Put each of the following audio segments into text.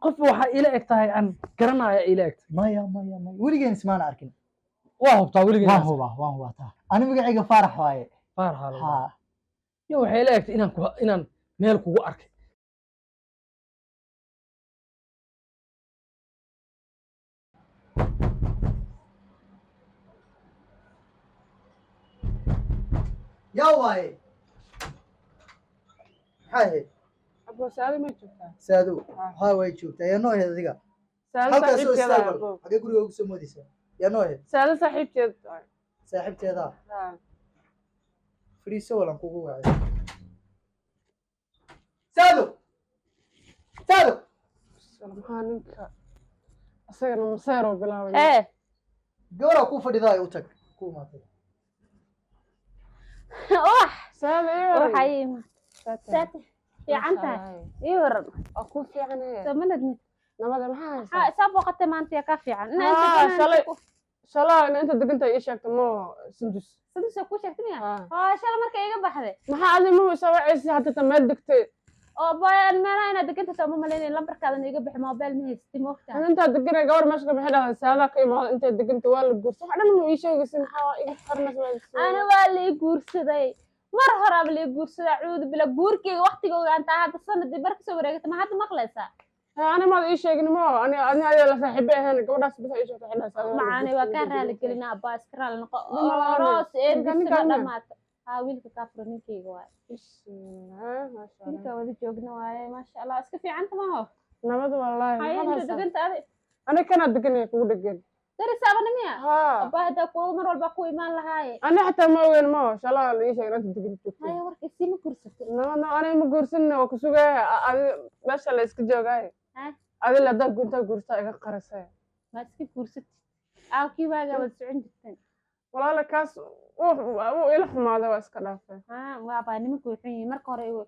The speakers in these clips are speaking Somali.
qof waxa ila eg tahay aan garanaya ila eg maya weligeen ismaan arkin waa hubtaa weligeen waan hubaa taa ani magacayga faarax waaye faarax ha yo waxay ila egtay inaan meel kugu arkay yaa waaye maxay abo saadi ma joogtaa saado haa way joogtaa yaa noo ahayd adiga saadi halkaas soo saaxiibteeda istaag xagee guriga ugu soo moodaysaa yaa noo ahayd saadi saaxiibteed saaxiibteeda ha fariiso walan kugu wacay saado maxaa ninka asagana maseeroo bilaabay gabadha ku fadhidaa u tag ku imaatay saadi ساتي في عنتها يورن aku fiican سملت nabada maxaa haysaa سابو قت ما أنت كافي عن shalay inta deganta ii sheegta mo sindus سدس كوش اكتمية ها شاء الله مركا يجا بحذي maxaa adi ma soo wacaysi hadda tamaad degtay أو باي ما أنا دقنت سامو ملين لمبر كذا يجا بح موبايل مهي ستي موقتها inta deganay gabar meesha ka bixida saada ka imaado inta deganta waa la guurso wax dhan ma ii sheegaysi maxaa iga xarnas أنا والي كورسدي مرة هرب لي كورسدي عود بلا كوركي وقتي جو أنت هذا السنة دي بركة سويرة ما حد مخلصة أنا ما ii sheegin mo ani la saaxiibay ahayn gabadhaas bis ii sheegtay xilaa saada معاني وكان رالي كلنا باس كرال نقو راس إيه دكتور دمات ويلك كافر نيكي جوا ما شاء نيكا الله ودي جوجنا واي ما شاء الله اسكفي عنك ما هو nabad wallahi هاي انت دقنت هذه أنا kana deganay kugu degan ترى سابنا مية ها أبا هذا كل مرة بقوي إيمان لهاي أنا حتى ما وين ما شاء الله ii sheegay inta degan joogtay هاي ورك السيم كرسي أنا ma guursan oo ku sugay meesha la iska joogay ها adil hadda gunta guurta iga qarisay ما تسكي كرسي أو كي واجا بس عند الثاني walaal kaas uu ila xumaado waa iska dhaafay ها وابا نمك وحين مركور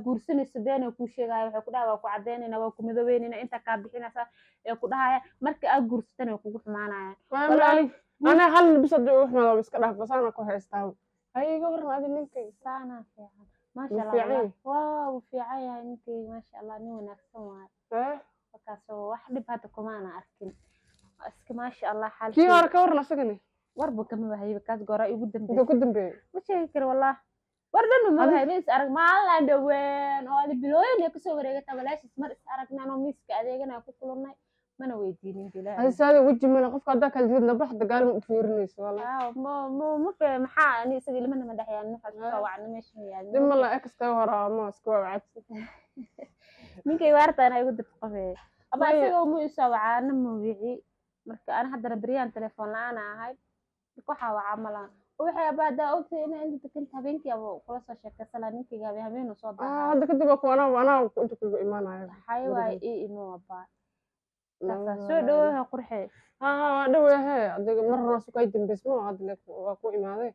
كرسي السدين وكل شيء جاي وحكوا ده وكو عدين وكو مذوبين أنت كابحين سا كو ده هاي مرك كرسي تاني وكو معنا والله أنا هل بس أدعو xumaado iska dhaaf bas ana ku haystaa hay gabar ma adin ninkay سانا في ما شاء الله fiican واو في عيا انت ما شاء الله ني وناكسن واي وكاسو واحد بهذا كمان أركن اسك ما شاء الله حالك kii hore ka waran asagani warba kama bahay kaas goora igu dambe inta ku dambeeyay ma sheegi karo wallah wardan ma bahay is arag ma la dhaween oo ali bilooyin ay kusoo wareegay tabalaashis mar is aragnaan oo miiska adeegana ku kulunay mana weydiinin bilaa hada saada waji mana qofka hadda kala jidna baxda gaal ma fiirinayso wallah ma fa maxaa ani isaga ilmana ma dhaxyaan nafas soo wacna meesha yaad dima la extra hora ma iska wacad ninkay waartaan ay ugu dadqafay aba isaga mu isoo wacaana ma wici marka ana hadda bariyaan telefoon la'aan ahay waxa waxa malan waxay abaada ogtay in inta kunta habeenkii abo kula soo sheekaysan ninkayga habeen soo baahay hadda kadib ku ana inta kugu imaanayo hay way imo baa soo dhawaha qurxay waa dhawahay adiga mar hore soo kay dambeysmo hadda waa ku imaaday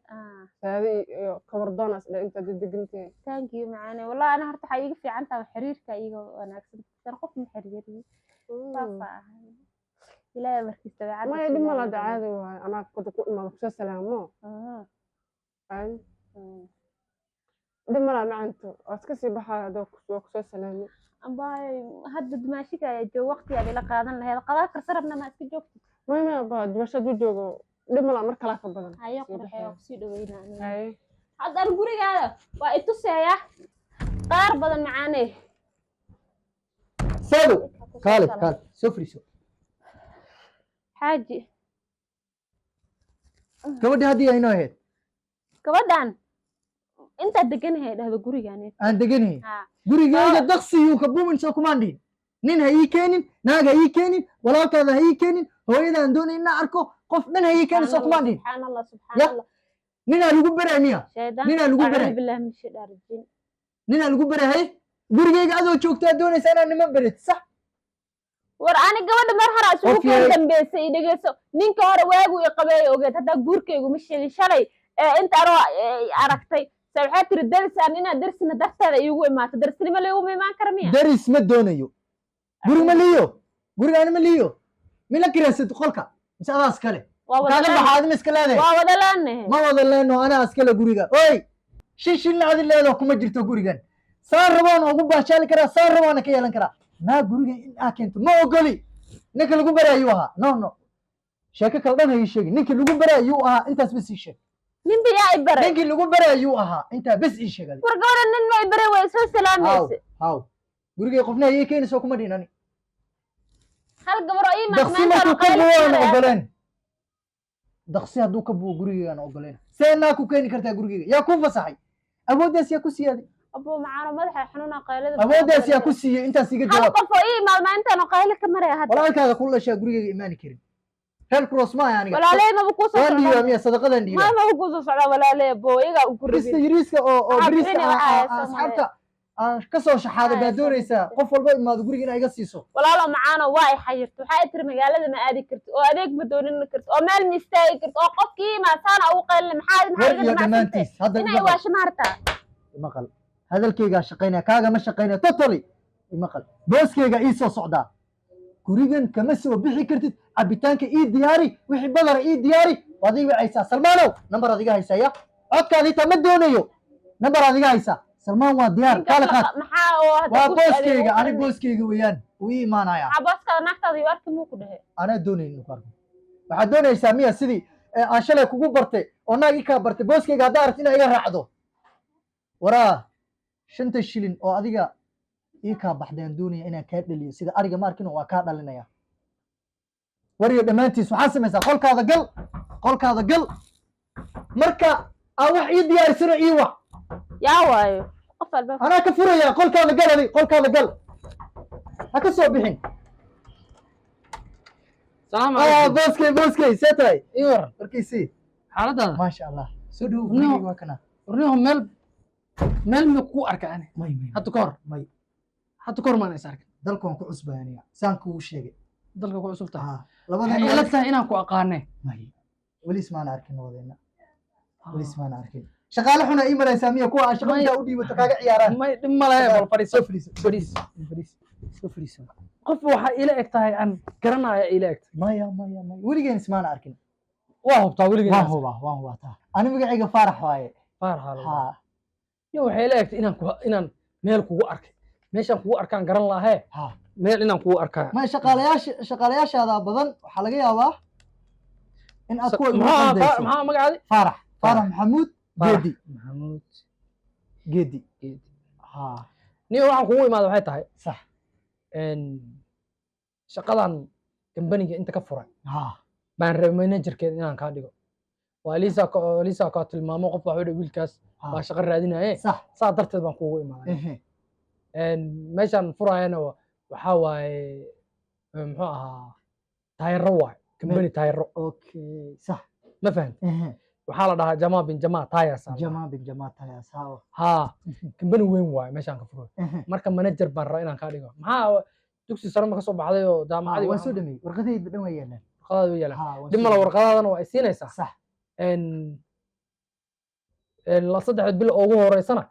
saadi kabar doonas inta degantay thank you maana wallahi ana horta waxa iga fiican tahay xiriirka iga wanaagsan tan qof ma xiriiriyo safa ilaa markii tabaacad ما يدي ما لا عادي أنا كنت أقول ما بس سلامه فاهم دي ما لا معنته أتكسي بحال دوك سلامي باي هدد ماشي كا جو وقت يعني لا قادن لهي قادن كسربنا ما اسك joogto ما بعد باش ادو جوجو دي ما لا mar kala ka badan hayo qurxay oo si dhaweynaa hay hadda gurigaada waa i tusaya qaar badan macaanay saado kaale soo friiso حاجي gabadha hadii ay noo ahayd gabadhan inta degan hay dhahdo gurigaani aan deganahay gurigeeda daqsiyu ka buumin soo kumaandhi nin ha ii keenin naag ha ii keenin walaalkeeda ha ii keenin hooyadaan doonay inaan arko qof dhan ha ii keenin soo kumaandhi subhanallah ninaa lagu baray miya ninaa lagu baray billahi min shaytaan rajim ninaa lagu baray gurigeyga adoo joogtaa doonaysa inaan niman barid sax war ani gabadha mar hore isugu ka dambeysay dhageyso ninka hore waagu i qabay ogeed hadda guurkaygu ma sheegin shalay inta aragtay waxay tiri darisaan inaad darisna darteeda iigu imaato darisnimo la iigu imaan kara miya daris ma doonayo guri ma liyo gurigaani ma liyo mila kiraysid qolka mise adaas kale kaaga baxaad ma iska leedahay waa wada leenahay ma wada leeno anaa iskale guriga oy shin shilna adi leedo kuma jirto gurigan saan raboon ugu baashaali karaa saan raboona ka yeelan karaa naa guriga in aa keento ma ogoli ninka lagu barayuu ahaa no sheeko kale dhan hay sheegi ninkii lagu barayuu ahaa intaas bas ii sheeg nin biyaa i baray ninkii lagu barayuu ahaa intaa bas ii sheeg war gabadha nin ma i baray way soo salaamaysa haw gurigay qofna ayay keenayso kuma dhihin ani hal gabar oo ii daqsi markuu ka buo aan ogoleen daqsi hadduu ka buo gurigeygaan ogoleen see naa ku keeni kartaa gurigeyga yaa ku fasaxay awooddaas yaa ku siiyaaday abo macaano madaxa xanuuna qaylada awooddaas yaa ku siiyey intaas iga hal jawaab qof oo ii imaad maalintaan qaylo ka maraya hadda walaalkaaga ku dhashaa gurigeyga imaani karin reer cross ma aha aniga walaaley maba kuu soo waan dhiibaa socdaa miya sadaqadan dhiibaa maba kuu soo socdaa walaaley abo iyagaa u biriska guribin yariiska oo Maxaa biriska firini waxaa haysa asxaabta aan ka soo shaxaaday baa doonaysaa qof walba imaado guriga inaa iga siiso walaalo macaano waa i xayirto waxaa i tiri magaalada ma aadi karti oo adeeg ma doonin karti oo meel ma istaagi karti oo qofkii imaad saana ugu qaylina maxaa war iga iyo dhamacsantay dhammaantiis hadda inay waasho maartaa imaqal hadalkaygaa shaqaynaya kaaga ma shaqaynaya totally imaqal booskayga ii soo socdaa gurigan kama soo bixi kartid cabitaanka ii diyaari wixii badara ii diyaari waad ii wacaysaa salmaanow nambar aad iga haysaa ya codkaad itaa ma doonayo nambar aad iga haysaa salmaan waa diyaar kaale qaad maxaa oo hadda waa ku adeeg booskayga ugu ani qaylin? booskayga weeyaan wuu ii imaanaya maxaa booskada naagtaada iyo arki muu ku dhehe anaa doonayn inuu ku arko waxaad doonaysaa miya sidii aan shalay kugu bartay oo naag ii kaa bartay booskayga haddaa aragti inaa iga raacdo waraa 5 shilin oo adiga ii kaa baxdeen doonaya inaan kaa dhaliyo sida ariga ma arkin waa kaa dhalinaya wariyo dhammaantiis waxaa samaysaa qolkaada gal marka aa wax ii diyaarisano ii wac yaa waayo qof albaab anaa ka furaya qolkaada gal adi qolkaada gal ha ka soo bixin salaam calaykum booskay see tahay ii waran warkiisii xaaladaada maasha allah soo dhow No. gurigayga waa kana warniyaho meel mi ku arka ani may hadda ka hor hadda ka hor maan is arkin dalkan ku cusbay aniga saan kugu sheegay dalka ku cusub tahay labada waxay ila tahay inaan ku aqaane may welis maana arkin wadeena welis maana arkin shaqaale xuna ii maraysaa miya kuwa aan shaqada u dhiibato kaaga ciyaaraan may dhib ma lehe bal fadhiiso soo fadhiis soo fadhiis qof waxaa ila eg tahay aan garanaya ila eg maya weligeen ismaana arkin waa hubtaa weligeen waan hubaa taa ani magacayga faarax waaye faarax ha yo waxay ila egtay inaan meel kugu arkay meeshaan kugu arkaan garan lahae ha meel inaan kugu arkaa ma shaqaalayaashaada badan waxaa laga yaabaa in aad kuwa igu maxaa qaldayso maxaa magacaadi faarax maxamuud geedi maxamuud geedi geedi ha niyo waxaan kugu imaada waxay tahay sax shaqadan kambaniga inta ka furay ha baan rabay managerkeeda inaan kaa dhigo waa liisa kaa tilmaamo qof waxuu dhi wiilkaas baa shaqo raadinaye sax saa darteed baan kugu imaaday meeshaan furayana waxaa waaye muxuu ahaa taayaro waaye kambani taayaro okay sax ma fahamti waxaa la dhahaa jamaa bin jamaa taayas jamaa bin jamaa taayas ha kambani weyn waaye meeshaan ka furay marka manager baan rabaa inaan kaa dhigo maxaa dugsi sare ma ka soo baxday oo jaamacadii waan soo dhameeyey warqadayda dhan waa yaalaan warqadaada way yaalaan dib mala warqadaadana waa ay siinaysaa sax la saddexda bil ugu horeysana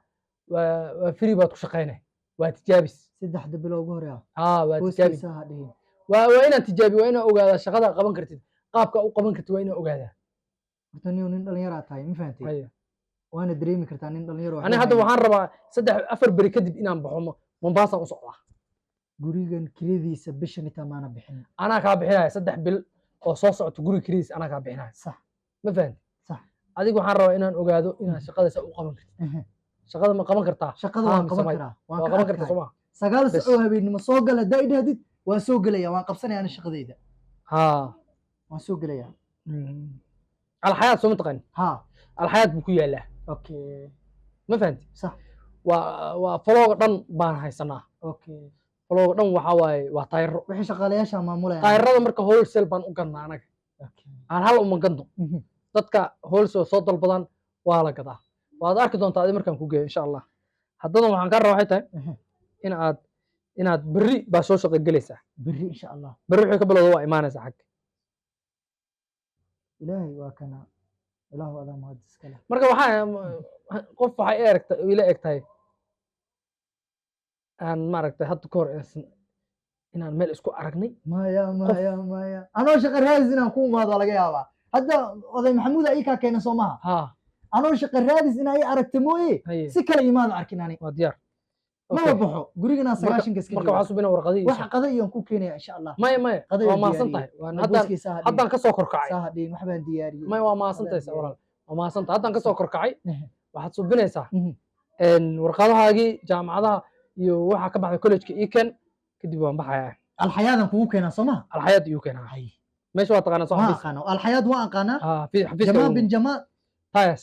waa free baad ku shaqaynay waa tijaabis 3 bilo ugu hore waa tijaabis booskiisa ha dhihin waa inaan tijaabi waa inaan ogaadaa shaqada qaban kartid qaabka u qaban kartid waa inaan ogaadaa horta nin dhalinyaro tahay ma fahantay waana dareemi kartaa nin dhalinyaro ani hadda waxaan rabaa 3-4 beri kadib inaan baxo Mombasa u socdaa gurigan kiradiisa bishan inta maana bixin anaa kaa bixinaya 3 bil oo soo socoto guri kiradiisa anaa kaa bixinaya sax ma fahanti sax adiga waxaan rabaa inaan ogaado inaan shaqadaas u qaban kartid shaqada ma qaban kartaa shaqada waan qaban karaa waa qaban kartaa soo ma 9 saac oo habeenimo soo gal hadaa idhahdid waan soo galaya waan qabsanaya ana shaqadayda waan soo galaya alxayaat soo mataqaan alxayaat buu ku yaalaa okay ma fahanti sax waa folooga dhan baan haysanaa okay folooga dhan waxaa waaye waa taayaro wixii shaqaalayaasha maamulaya taayarada marka wholesale baan u gadnaa anaga aan hal uma gadno dadka wholesale soo dalbadan waa la gadaa waad arki doontaa adi markaan ku geeyo insha allah haddana waxaan ka rabaa waxay tahay inaad berri baa soo shaqo gelaysaa berri insha allah berri wixii ka bilowda waa imaanaysaa xagga ilaahay waa kana ilaahu adaa mahad iskale marka qof waxay ila eg tahay aan maaragtay hadda ka hor inaan meel isku aragnay maya anoo shaqa raadis inaan ku imaado laga yaabaa hadda oday maxamuud ii kaa keena soo maha anoo shaqa raadis inaa ii aragta mooye si kale imaado arkin ani waa diyaar ما بحو غريغنا سغاشن كسكن marka waxa subina warqadii waxa qada iyo ku keenaya insha Allah maya waa maasan tahay haddaan ka soo korkacay saahadeen wax baan diyaariyay maya waa maasan tahay walaal waa maasan tahay haddaan ka soo korkacay waxaad subinaysaa warqadahaagii jaamacadaha iyo waxa ka baxday college-ka iken kadib waan baxayaa alxayaadan kugu keenaa Soomaa alxayaad iyo keenaa meesha waa taqaanaa soo xafiis alxayaad waa aqaana xafiis jamaa bin jamaa tayas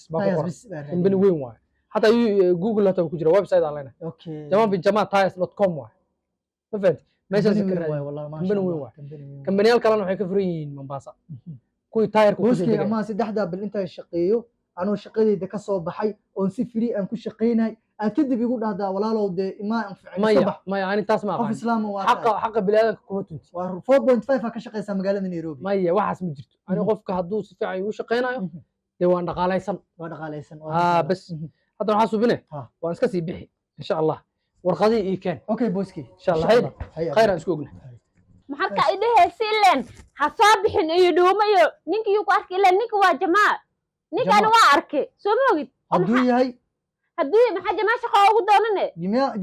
bani weyn waay حتى جوجل هتا ku jira website aan leenahay okay jamaa bin jamaa tayas.com waay ma fahanti meesha sikir waay wallahi ma sha Allah kambaniyal kalena waxay ka furan yihiin Mombasa kuwii tayarka ku jira ama saddexda bil inta shaqeeyo anoo shaqadeyda ka soo baxay oo si free aan ku shaqeynay aan kadib igu dhahdaa walaalow de ima anficin sabax maya ani taas ma aqaan islaam waa xaqa bilaadanka kuma tunti waa 4.5 ka shaqeysa magaalada Nairobi maya waxaas ma jirto ani qofka hadduu si fiican u shaqeynayo de waan dhaqaalaysan bas hadda waxaa subine waan iska sii bixi insha Allah warqadii ii keen okay boyski insha Allah khayran isku ogna maxaa ka idhahay ileen ha soo bixin iyo dhuumayo ninkii uu ku arkay ileen ninka waa jamaa ninkan waa arkay soo moogid hadduu maxaa jamaa shaqo ugu doonane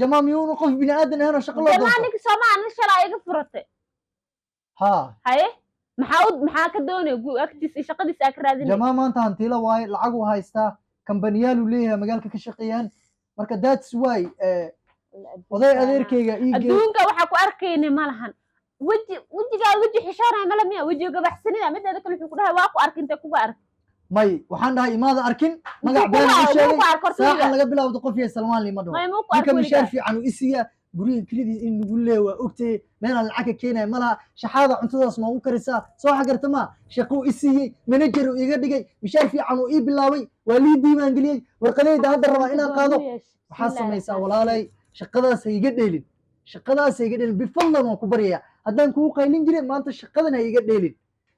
jamaa miyuu qof bini aadan ahna shaqo loo jamaa ninka Soomaali shalay iga furatay haye maxaa ka doonay agtiisa shaqadiisa ag raadinay jamaa maanta hantiila waay lacag u haystaa kambaniyal uu leeyahay magaalka ka shaqeeyaan marka that's why oday adeerkayga adduunka waxa ku arkaynay malahan wajiga xishoonay malamiya wajiga gabaxsanida mideeda kale wuxuu ku dhahay waa ku arkinta kuga ark may waxaan dhahay imaada arkin magac been u sheegay saacan laga bilaawdo qof iyo Salmaan lima dhaw ninka mishaar fiican u isiya guriga kalidiis in lagu leeyahay ogtay meel lacag ka keenay malaha shaxaada cuntadaas ma u karisaa soo xagarta ma shaqo isiyay manager uu iga dhigay mishaar fiican uu ii bilaaway waa lii diiwaan galiyay warqadayda hadda rabaa inaan qaado waxaa samaysaa walaalay shaqadaas iga dheelin bifadlan waan ku baryayaa haddaan kugu qaylin jiray maanta shaqadan ha iga dheelin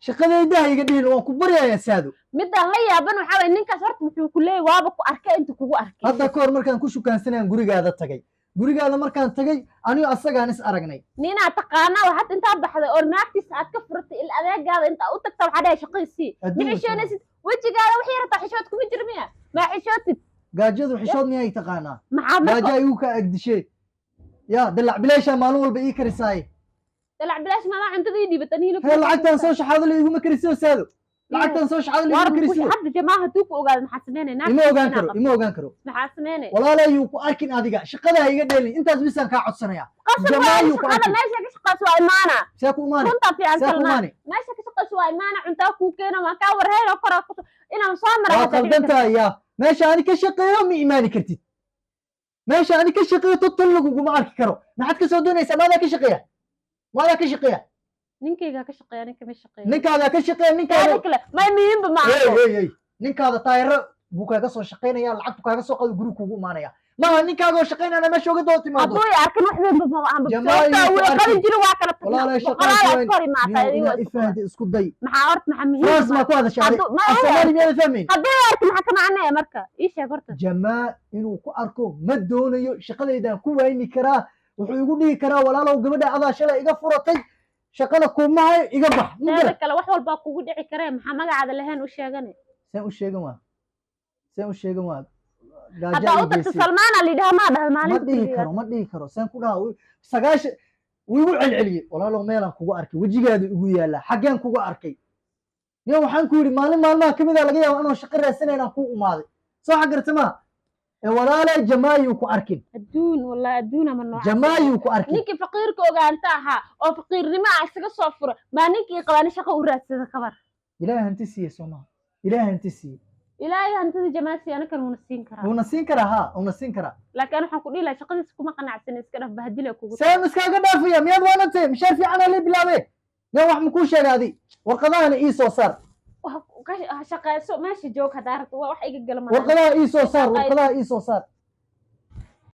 shaqadayda ha iga dheelin waan ku baryayaa saado midaan la yaaban waxa way ninkaas horta wuxuu ku leeyahay waaba ku arkay inta kugu arkay hadda ka hor markaan ku shukaansanayaan gurigaada tagay gurigaada markaan tagay aniga asagaan is aragnay nina taqaana waxa inta baxday oo naagtiisa aad ka furtay il adeegaada inta u tagta waxa dhahay shaqadiisii nixishoonaysid wajigaada wax yar taa xishood kuma jirmiya ma xishootid gaajadu xishood miyay taqaanaa gaaja ayuu ka agdishay ya dalac bilaasha maalin walba ii karisaay dalac bilaash ma cuntadii dhibataniina lacagtan soo shaxaado la iguma kariso saado lacagtan soo shaxaado la iguma kariso hadda jamaa haduu ku ogaado maxaa sameynayna ima ogaan karo maxaa sameynay walaalay ku arkin adiga shaqada iga dheelin intaas bisan ka codsanaya jamaa ku arkin meesha ka shaqaas waa imaana ku imaana runta fiican salmaan meesha ka shaqaas waa imaana cunta ku keena ma ka warheelo kora inaan soo maraa qaldanta ya meesha ani ka shaqeeyo ma imaani kartid meesha ani ka shaqeeyo total laguma arki karo maxaad ka soo doonaysaa maada ka shaqeeya ninkayga ka shaqeeya ninka ma shaqeeya ninkaada ka shaqeeya ninkaada ma muhiim ma ninkaada taayiro buu kaaga soo shaqeynaya lacagtu kaaga soo qado guri kuugu imaanaya maaha ninkaaga oo shaqeynana meesha uga doo timaado hadduu arkin wax weyn ma aan qalin jiro waa kala ifahdi isku day maxaa horta maxaa muhiim ma ku hada shaqay asalaani ma fahmin hadduu arkin maxaa ka macnaa marka ii sheeg horta jamaa inuu ku arko ma doonayo shaqadaydan ku wayni karaa wuxuu igu dhigi karaa walaalow gabadha adaa shalay iga furatay shaqada kumahay iga bax muddo kale wax walba kugu dhici karee maxaa magacaada lahayn u sheegane seen u sheegan waa hadda u tagto Salmaan ali dhaha ma dhaha maalin ma dhihi karo seen ku dhaha sagaash wuu igu celceliyay walaalow meelan kugu arkay wajigaada igu yaala xageen kugu arkay niyo waxaan ku yiri maalin maalmaha kamid ah laga yaabo inuu shaqo raadsanayna ku umaaday soo xagartama walaalay jamaayu ku arkin adduun wallahi adduuna ma nooc jamaayu ku arkin ninkii faqiirka ogaanta ahaa oo faqiirnimo ah isaga soo furo ma ninkii qabaan shaqo u raadsada kabar ilaahay hanti siiyo Soomaa ilaahay hantida jamaasi ana kan una siin karaa laakiin waxaan ku dhiilaa shaqadiisa kuma qanacsan iska dhaf bahdila kugu saan iskaga dhaafaya miyaad waanatay mishaar fiican la bilaabay nin wax ma ku sheegadi warqadaana ii soo saar shaqayso meesha joog hadaa rabto wax iga galma warqadaha ii soo saar